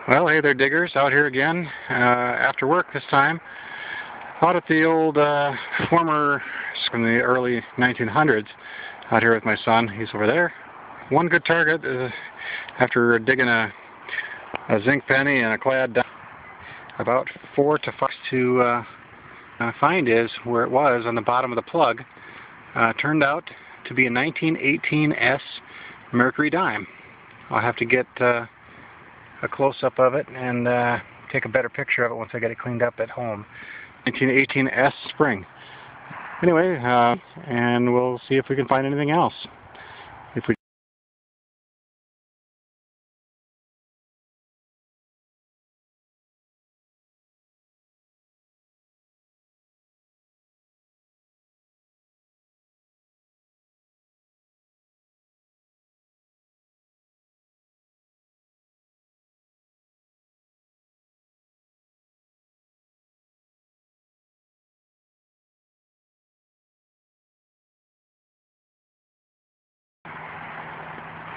Well, hey there, diggers, out here again after work this time. Out at the old former from the early 1900s, out here with my son. He's over there. One good target after digging a zinc penny and a clad about 4 to 5 to find is where it was on the bottom of the plug. Turned out to be a 1918S mercury dime. I'll have to get a close-up of it and take a better picture of it once I get it cleaned up at home. 1918S spring. Anyway, and we'll see if we can find anything else. If we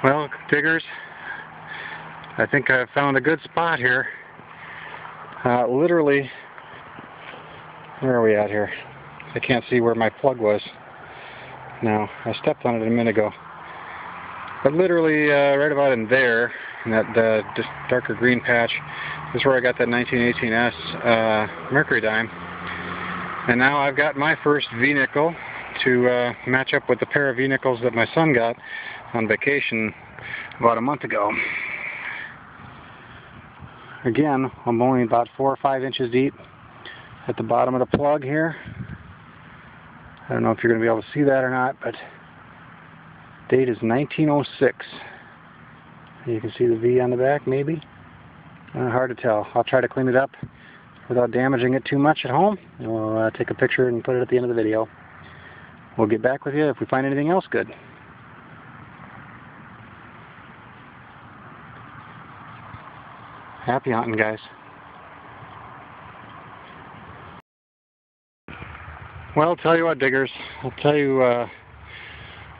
Well, diggers, I think I've found a good spot here. Literally, where are we at here? I can't see where my plug was now. I stepped on it a minute ago. But literally right about in there, in that just darker green patch, is where I got that 1918S mercury dime. And now I've got my first V-nickel to match up with the pair of V-nickels that my son got on vacation about a month ago. Again, I'm only about 4 or 5 inches deep at the bottom of the plug here. I don't know if you're going to be able to see that or not, but date is 1906. You can see the V on the back, maybe. Hard to tell. I'll try to clean it up without damaging it too much at home. And we'll take a picture and put it at the end of the video. We'll get back with you if we find anything else good. Happy hunting, guys. Well, I'll tell you what, diggers. I'll tell you,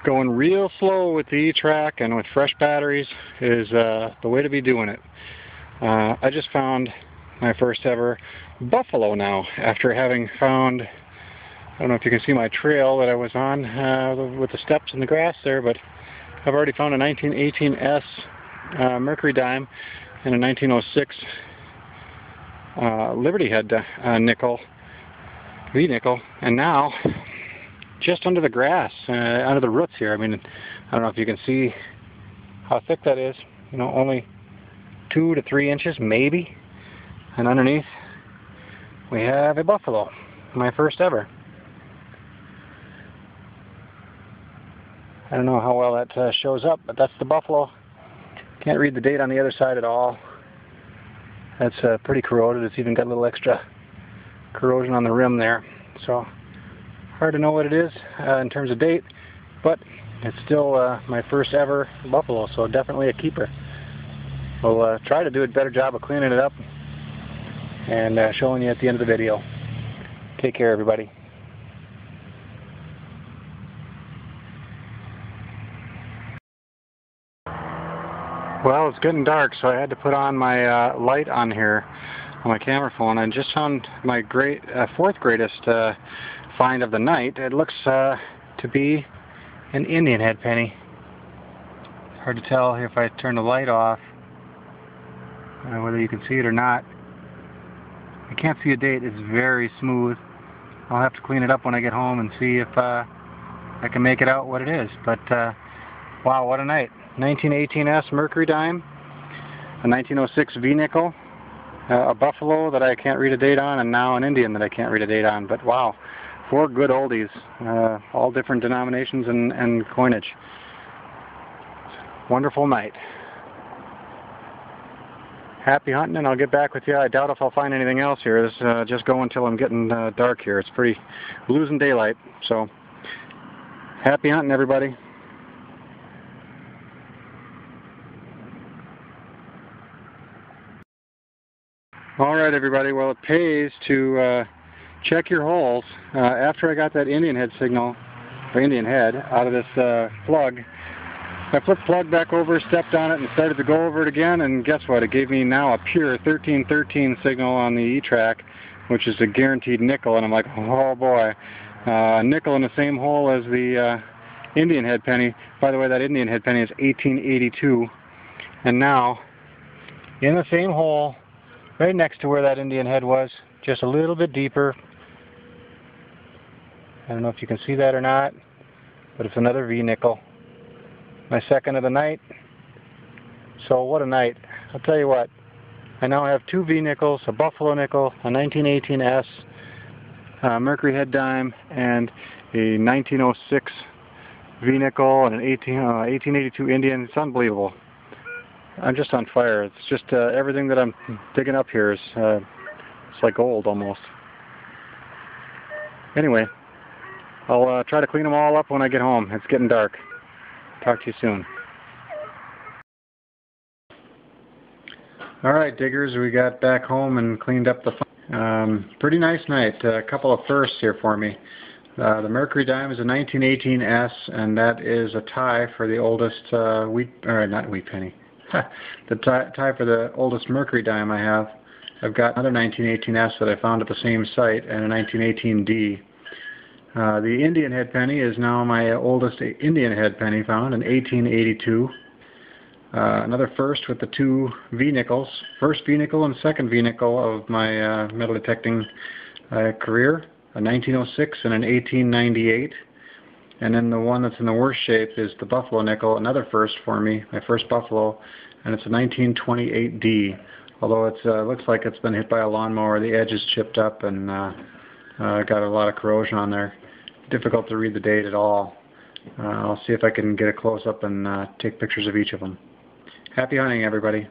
going real slow with the E-Track and with fresh batteries is the way to be doing it. I just found my first ever buffalo now, after having found, I don't know if you can see my trail that I was on with the steps in the grass there, but I've already found a 1918S mercury dime and a 1906 Liberty Head nickel, V-nickel, and now just under the grass, under the roots here. I mean, I don't know if you can see how thick that is. You know, only 2 to 3 inches, maybe. And underneath, we have a buffalo, my first ever. I don't know how well that shows up, but that's the buffalo. Can't read the date on the other side at all. That's pretty corroded. It's even got a little extra corrosion on the rim there. So hard to know what it is in terms of date, but it's still my first ever buffalo, so definitely a keeper. We'll try to do a better job of cleaning it up and showing you at the end of the video. Take care, everybody. Well, it's getting dark, so I had to put on my light on here on my camera phone. I just found my fourth greatest find of the night. It looks to be an Indian head penny. Hard to tell if I turn the light off whether you can see it or not. I can't see a date. It's very smooth. I'll have to clean it up when I get home and see if I can make it out what it is. But wow, what a night. 1918S mercury dime, a 1906 V-nickel, a buffalo that I can't read a date on, and now an Indian that I can't read a date on. But wow, 4 good oldies, all different denominations and coinage. Wonderful night. Happy hunting, and I'll get back with you. I doubt if I'll find anything else here. This just go until I'm getting dark here. It's pretty losing daylight. So happy hunting, everybody. Alright, everybody, well, it pays to check your holes. After I got that Indian head signal, or Indian head, out of this plug, I flipped plug back over, stepped on it, and started to go over it again, and guess what? It gave me now a pure 1313 signal on the E-track, which is a guaranteed nickel, and I'm like, oh boy. Nickel in the same hole as the Indian head penny. By the way, that Indian head penny is 1882, and now in the same hole, right next to where that Indian head was, just a little bit deeper. I don't know if you can see that or not, but it's another V nickel. My second of the night. So what a night. I'll tell you what, I now have two V nickels, a Buffalo nickel, a 1918S Mercury head dime, and a 1906 V nickel and an 1882 Indian. It's unbelievable. I'm just on fire. It's just everything that I'm digging up here is it's like gold almost. Anyway, I'll try to clean them all up when I get home. It's getting dark. Talk to you soon. Alright, diggers, we got back home and cleaned up the pretty nice night. A couple of firsts here for me. The Mercury dime is a 1918S, and that is a tie for the oldest not wheat penny. The tie for the oldest Mercury dime I have. I've got another 1918S that I found at the same site, and a 1918D. The Indian head penny is now my oldest Indian head penny found in 1882. Another first with the two V nickels, first V nickel and second V nickel of my metal detecting career, a 1906 and an 1898. And then the one that's in the worst shape is the Buffalo nickel, another first for me, my first Buffalo, and it's a 1928D. Although it looks like it's been hit by a lawnmower, the edge is chipped up and got a lot of corrosion on there. Difficult to read the date at all. I'll see if I can get a close-up and take pictures of each of them. Happy hunting, everybody.